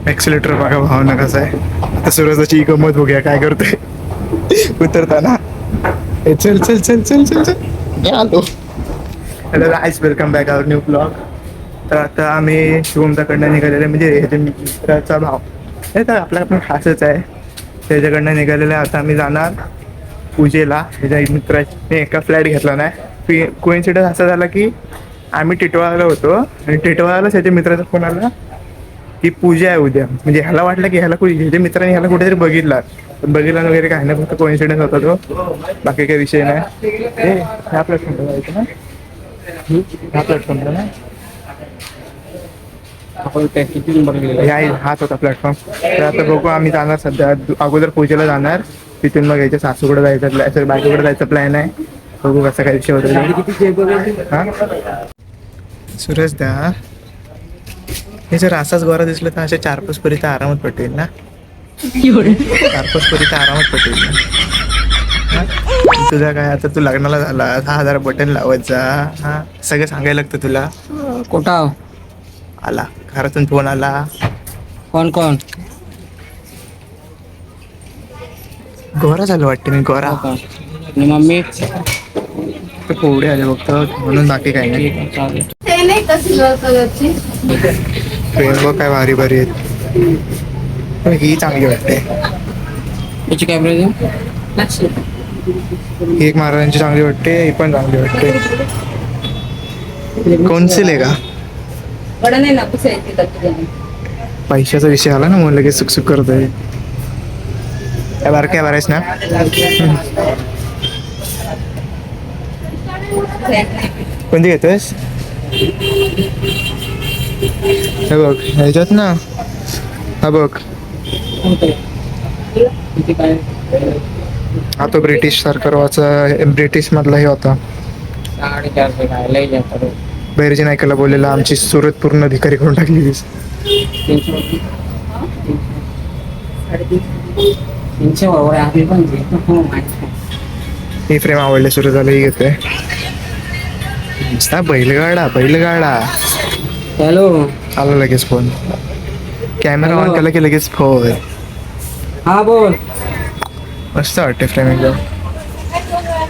Accelerator बघा भावना कसं आहे. आता सूरजाची गंमत बघूया काय करतोय उतरताना. चल चल चल चल चल चल मी आलो. हॅलो गाईज, वेलकम बॅक आवर न्यू ब्लॉग. तर आता आम्ही शिवमच्याकडनं निघालेले, म्हणजे ह्याच्या मित्राचा भाव हे तर आपला पण खासच आहे, त्याच्याकडनं निघालेलं आहे. आता आम्ही जाणार पूजेला. त्याच्या मित्राने एका फ्लॅट घेतला नाही. कोइन्सिडन्स असा झाला की आम्ही टिटवाळाला होतो आणि टिटवाळालाच ह्याच्या मित्राचा फोन आला की पूजा आहे उद्या. म्हणजे ह्याला वाटलं की ह्याच्या मित्राने ह्याला कुठेतरी बघितला, पण बघितला वगैरे काय नाही, फक्त कोइन्सिडन्स होता तो, बाकी काही विषय नाही. ह्या प्लॅटफॉर्मला जायचं ना, ह्या प्लॅटफॉर्मला ना आपण किती नंबर हाच होता प्लॅटफॉर्म. तर आता बघू, आम्ही जाणार सध्या अगोदर पूजेला जाणार, तिथून मग याच्या सासूकडे जायचं, बायकोकडे जायचं प्लॅन आहे. बघू कसा काय विषय होतो. हां सुरेश द्या, हे जर असाच गोरा दिसलं तर अशा 4-5 परी तर आरामात पटेल ना. 4-5 परी तर आरामात पटेल ना. तुझा काय आता, तू लग्नाला झाला, 10,000 बटन लावत जा. हा सगळं सांगायला लागतं तुला. कुठं आला घरातून फोन आला. कोण कोण गोरा झालं वाटते मी, गोरा. आणि मम्मी पोवडे आले बघतो म्हणून, बाकी काय नाही. ट्रेन बघ काय भारी भारी आहेत, पण ही चांगली वाटते. याची काय प्राइस ही एक महाराजांची चांगली वाटते, ही पण चांगली वाटते. कोणसी लेगा? पैशाचा विषय आला ना, मग लगेच सुकसुक करतोय. बारक्या बरायस ना. कोणती घेतोयस? हे बघ ह्याच्यात ना, हा बघ, हा तो ब्रिटिश सरकारचा, ब्रिटिश मधला हे होता. 450 काय लय जातात. बैरजी नायकाला बोललेला आमची सुरत पूर्ण भिकारी करून टाकली. 300 बरोबर आहे पण ही फ्रेम आवडले, सुरू झालं, ही घेतोय. नुसता बैलगाडा बैलगाडा. हॅलो, आला लगेच फोन, कॅमेरा ऑन केला की लगेच फोन. हा बोल. मस्त वाटते फ्रेम एकदम.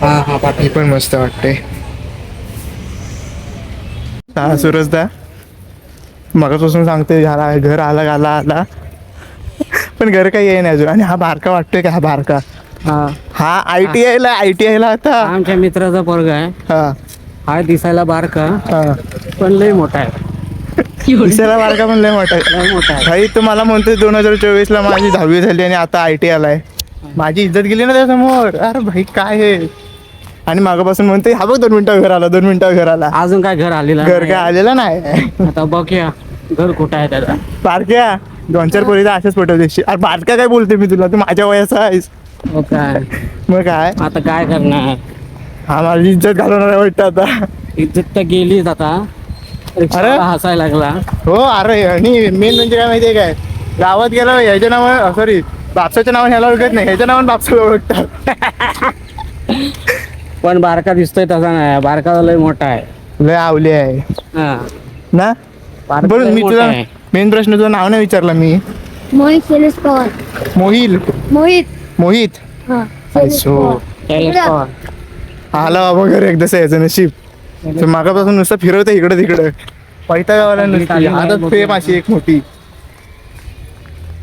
हा हा पाठ. ही पण मस्त वाटते. हा सूरजदा मगापासून सांगते, झाला घर आला आला आला, पण घर काही येई नाही अजून. आणि हा बारका वाटतोय का? हा बारका, हा ITI ला आता आमच्या मित्राचा पोरगा आहे. हा हा दिसायला बारका, हा पण लय मोठा आहे. दिसायला बारका पण लय मोठा आहे. लय मोठा आहे भाई तू मला म्हणतोय 2024 ला माझी 10वी झाली आणि आता ITI आलाय. माझी इज्जत गेली ना त्यासमोर. अरे भाई काय हे. आणि मागापासून म्हणते हा बघ 2 मिनिटावर घर आला, 2 मिनिटावर घर आला. अजून काय घर आलेला घर काय आलेलं नाही. आता बघूया घर कुठं आहे त्याचा. बारक्या 2-4 पोरीचा अशाच पटवते. अरे बारक्या काय बोलते मी तुला, तू माझ्या वयाचा आहेस. मग काय, मग काय आता काय करणार. हा माझी इज्जत घालवणार वाटतं आता. इज्जत तर गेलीच आता. रिक्षावाला हसायला लागला. हो अरे, आणि मेन म्हणजे काय माहितीये काय, गावात गेला ह्याच्या नावानं, सॉरी बापसाच्या नावाने ह्याला ओळखत नाही, ह्याच्या नावाने बापसाला ओळखतात. पण बारका दिसतोय तसा नाही, बारका लय मोठा आहे. लय आवली आहे हा ना. बारका बरं लय मी मोठा तुला आहे. मेन प्रश्न, तुझं नाव नाही विचारला मी. मोहित शैलेश पवार. मोहिल मोहित हा सो शैलेश पवार. आला बाबा घर एकदाच यायचं नशीब. तर मागापासून नुसतं फिरवतं इकडं तिकडं, पैता गावाला नुसती आदत फेम अशी एक मोठी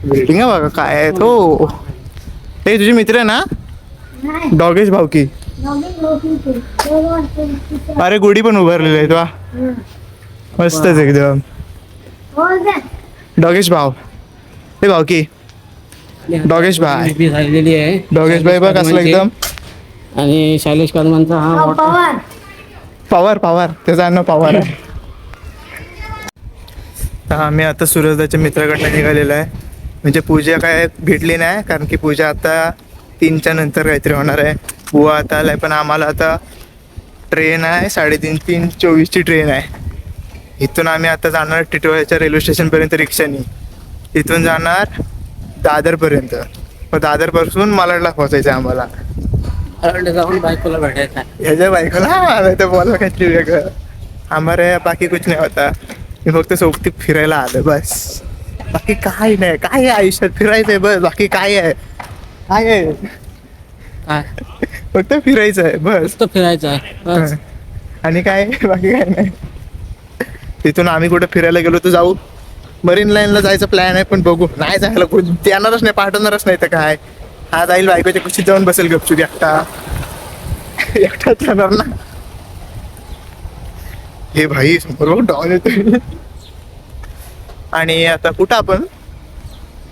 बिल्डिंग आहे बघा. काय आहे तो, ते तुझे मित्र आहे ना, डॉगेश भावकी. अरे गुढी पण उभारलेली आहे तो, मस्तच एकदम. डॉगेश भाव, हे भावकी डॉगेश भाई. झालेली आहे. डॉगेश भाई बघ असलं एकदम. आणि शैलेश कदमांचा हा मोठा पवार त्याचा नाव पवार आहे. तर आम्ही आता सूरजदाच्या मित्राकडनं निघालेलो आहे. म्हणजे पूजा काय भेटली नाही, कारण की पूजा आता 3च्या नंतर काहीतरी होणार आहे. बुवा आता आलाय, पण आम्हाला आता ट्रेन आहे 3:30-3:24ची ट्रेन आहे. इथून आम्ही आता जाणार टिटवाळ्याच्या रेल्वे स्टेशनपर्यंत रिक्षानी, तिथून जाणार दादरपर्यंत. मग दादरपासून मालाडला पोहोचायचं आहे आम्हाला. जाऊन बायकोला भेटायचा. ह्याच्या बायकोला आलं तर बोला काहीतरी वेगळं. आम्हाला बाकी कुछ नाही होता, मी फक्त सोबती फिरायला आलं बस. बाकी काय नाही, काय आहे आयुष्यात, फिरायचंय बस, बाकी काय आहे, काय आहे, काय फक्त फिरायचं आहे बस. नुसतं फिरायचं आहे बस. आणि काय बाकी काय नाही. तिथून आम्ही कुठे फिरायला गेलो तर जाऊ, मरीन लाईनला जायचं प्लॅन आहे, पण बघू, नाही जायला कोण येणारच नाही, पाठवणारच नाही तर काय. हा जाईल बायकोच्या कुशीत जाऊन बसेल गपचूप एकटा, एकटाच जाणार ना. हे भाई समोर बघ डॉन येतोय. आणि आता कुठं आपण,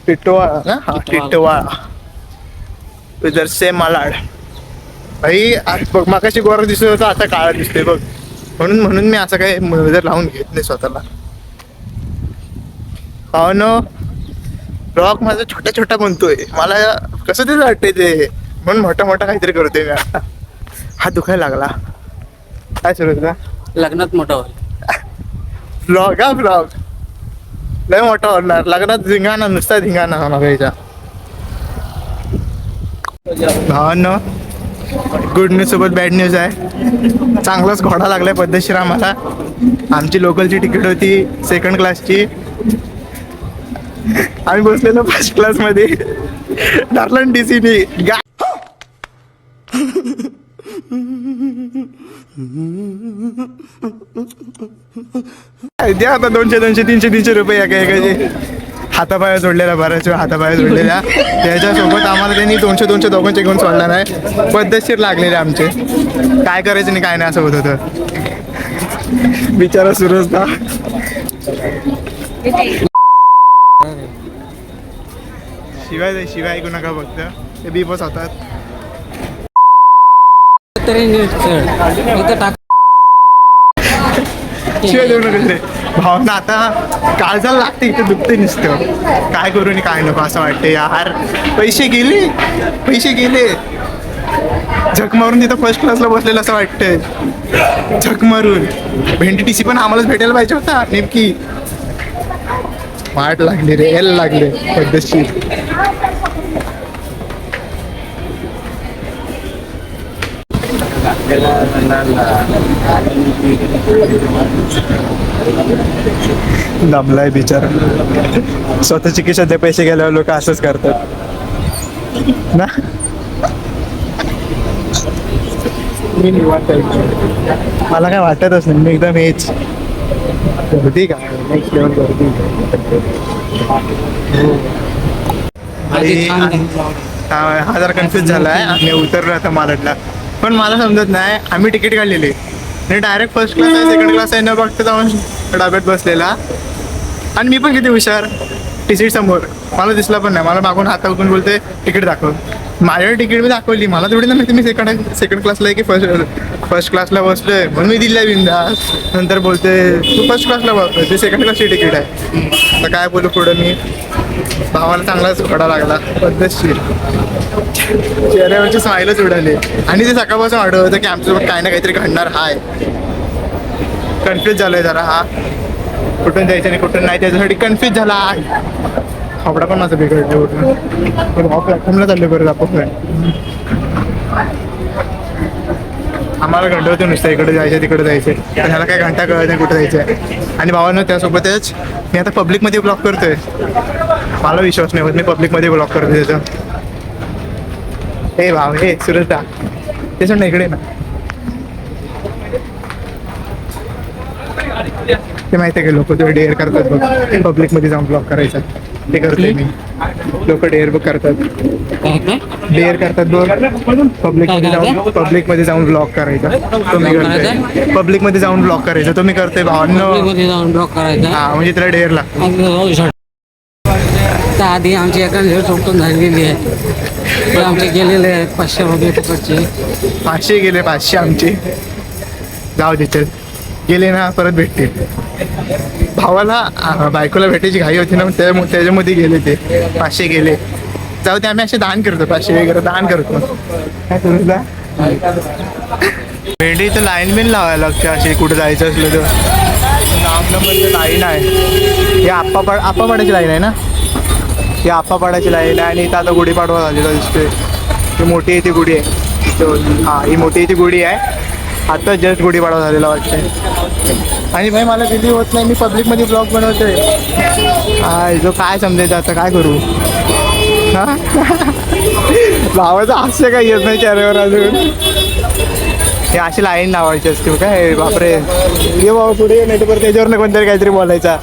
टिटवाळा ना, हा टिटवाळा, उधर से मालाड. भाई बघ मागाशी गोरा दिसत होता, आता काळा दिसतोय बघ. म्हणून म्हणून मी असं काय जर लावून घेत नाही स्वतःला. हो न, ब्लॉग माझा छोटा छोटा बनतोय, मला कसं तरी वाटतंय ते, म्हणून मोठा मोठा काहीतरी करतोय मी आता. हात दुखायला लागला. काय सुरू होतं? लग्नात मोठं होईल. ब्लॉग हा ब्लॉग लय मोठा होणार, लग्नात धिंगाणा, नुसता धिंगाणा होणार यायचा. भावांनो, गुड न्यूज सोबत बॅड न्यूज आहे. चांगलाच घोडा लागलाय पद्धतशीर आम्हाला. आमची लोकलची तिकीट होती सेकंड क्लासची, आम्ही बसलेलो फर्स्ट क्लास मध्ये. डार्लन डीसीनी द्या आता 200 200 300 300 रुपये एकाचे. हातापाया जोडलेल्या, बऱ्याच वेळा हातापाया जोडलेल्या, त्याच्यासोबत आम्हाला त्यांनी 200 200 दोघांचे घेऊन सोडला नाही. पद्धतशीर लागलेले आमचे, काय करायचं नाही काय नाही असं होत होतं. बिचारा सुरज ना, शिवाय शिवाय ऐकू नका फक्त, ते बी बस होतात. तरी न्यूज इथं टाक. शिवाय देऊ नका रे भावना. आता काळजाला लागते, इथे दुखते नुसतं. काय करू आणि काय नको असं वाटतं यार. पैसे गेले, पैसे गेले. झक मारून तिथं फर्स्ट क्लासला बसलेलं असं वाटतंय, झक मारून. भेंडी टीसी पण आम्हालाच भेटायला पाहिजे होता नेमकी. वाट लागली रे, यायला लागले पद्धतशीर. दमलाय बिचारा. स्वतःची खिशात ते पैसे गेल्यावर लोक असंच करतात ना. मला काय वाटतच नाही, मी एकदम हेच गर्दी का नेक्स्ट लेवल गर्दी. हा जरा कन्फ्युज झालाय. आम्ही उतरलो आता मालडला, पण मला समजत नाही, आम्ही तिकीट काढलेली आणि डायरेक्ट फर्स्ट क्लास आहे सेकंड क्लास आहे न बघता जाऊन डाब्यात बसलेला. आणि मी पण किती हुशार, टिकीट समोर मला दिसला पण नाही. मला मागून हात उठून बोलते तिकीट दाखव. माझ्याकडे तिकीट मी दाखवली, मला थोडी ना माहिती मी सेकंड क्लासला आहे की फर्स्ट क्लासला बसलोय, म्हणून मी दिल्या बिंदास. नंतर बोलते तू फर्स्ट क्लासला बसलोय, ते सेकंड क्लासची तिकीट आहे. तर काय बोलू पुढं मी. भावाला चांगलाच घोडा लागला पद्धतशीर. चेहऱ्यावरची स्माईलच उडाली. आणि ते सकाळपासून वाटत होतं की आमच्यासोबत काय ना काहीतरी घडणार हाय. कन्फ्युज झालोय जरा, हा कुठून जायचं आणि कुठून नाही त्याच्यासाठी कन्फ्युज झाला. हावडा पण माझं बिघडलं उठून. भाऊ प्लॅटफॉर्मला चाललं बरं आपण. आम्हाला घंटा नुसतं इकडे जायचं तिकडे जायचं, पण ह्याला काय घंटा कळत नाही कुठं जायचं आहे. आणि भावांना त्यासोबतच मी आता पब्लिकमध्ये ब्लॉक करतोय. मला विश्वास नाही होत मी पब्लिकमध्ये ब्लॉक करतोय त्याचं. हे भाव, हे सुरज दा ते सोड ना इकडे ना. ते माहिती आहे का लोक ते डेअर करतात बघ पब्लिकमध्ये जाऊन ब्लॉक करायचं, ते करतोय मी. लोक डेअर बघ करतात, डेअर करतात बघ पब्लिकमध्ये जाऊन ब्लॉक करायचा. तो मी करतोय पब्लिकमध्ये जाऊन ब्लॉक करायचा, तो मी करतोय भावांनो. ब्लॉक करायचा हा म्हणजे त्याला डेअर लागतो. आधी आमची एका टोकन झालेली आहे, ते आमचे गेलेले आहेत 500 रुपये फुकटचे. 500 गेले, 500 आमचे. जाऊ दे चल, गेले ना परत भेटतील. भावाला बायकोला भेटायची घाई होती ना, त्याच्यामध्ये गेले ते 500 गेले. जाऊ दे, आम्ही असे दान करतो, 500 वगैरे दान करतो. काय तुला भेंडी तर लाईन बिन लावायला लागते अशी कुठं जायचं असलं तर. लांब नंबरची लाईन आहे. ही आप्पापाड्याची लाईन आहे ना, ही आप्पापाड्याची लाईन आहे. आणि इथं आता गुढीपाडवा झालेला दिसतोय. ही मोठी आहे ती गुढी आहे. हां, ही मोठी ती गुढी आहे. आता जस्ट गुढीपाडवा झालेला वाटतंय. आणि भाई मला रिली होत नाही, मी पब्लिक मध्ये ब्लॉग बनवतोय. जो काय समजायचं आता काय करू. हा लावायचं हास्य काही येत नाही चेहऱ्यावर अजून. हे अशी लाईन लावायची असते काय बापरे. ये बाबा पुढे नाही तर त्याच्यावर कोणतरी काहीतरी बोलायचा.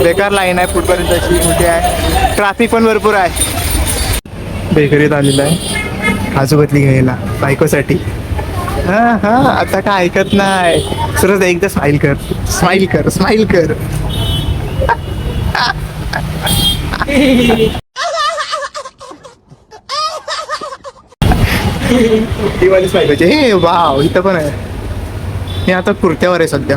बेकार लाईन आहे फुटपर्यंत अशी मोठी आहे. ट्रॅफिक पण भरपूर आहे. बेकरीत आलेला आहे काजूकतली घ्यायला बायकोसाठी. हा हा आता काय ऐकत नाही. सुरज एकदा स्माइल कर, स्माइल कर, स्माइल कर. दिवाळी बायकोची. हे वाव इथं पण आहे. मी आता कुर्त्यावर आहे सध्या.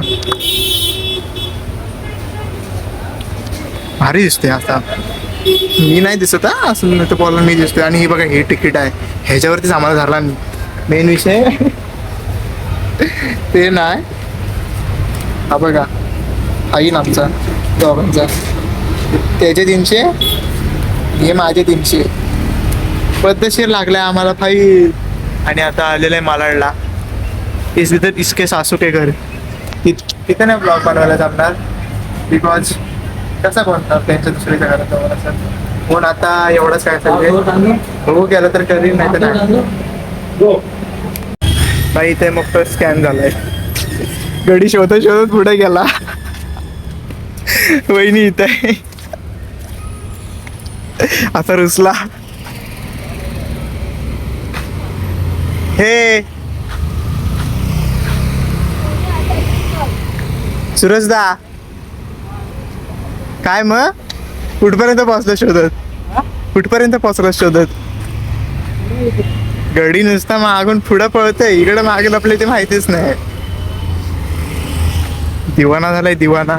भारी दिसते आता. मी नाही दिसत हा असं नाही तर बोला मी दिसतोय. आणि हे बघा हे तिकीट आहे ह्याच्यावरतीच आम्हाला झाला मेन विषय. ते नाही हा बघा हाईन आमचा दोघांचा. त्याचे 300 हे माझे 300 पद्धतशीर लागलाय आम्हाला फाई. आणि आता आलेलं आहे मालाडला. इसके सासू के घर. तिथे नाही ब्लॉग बनवायला जमणार बिकॉज कसा बनणार त्यांच्या दुसऱ्याच्या घरात जाऊन असं. म्हणून आता एवढंच काय चाललंय. हो गेलं तर करीन नाही तर नाही. बाई इथे मग स्कॅन झालाय. गडी शोधत शोधत पुढे गेला. वहिनी इथे आहे. आता रुसला. हे सुरजदा काय मग कुठपर्यंत पोहोचला शोधत. कुठपर्यंत पोहोचला शोधत. गडी नुसता मागून पुढं पळतय. इकडे मागे लपले ते माहितीच नाही. दिवाना झालाय दिवाना.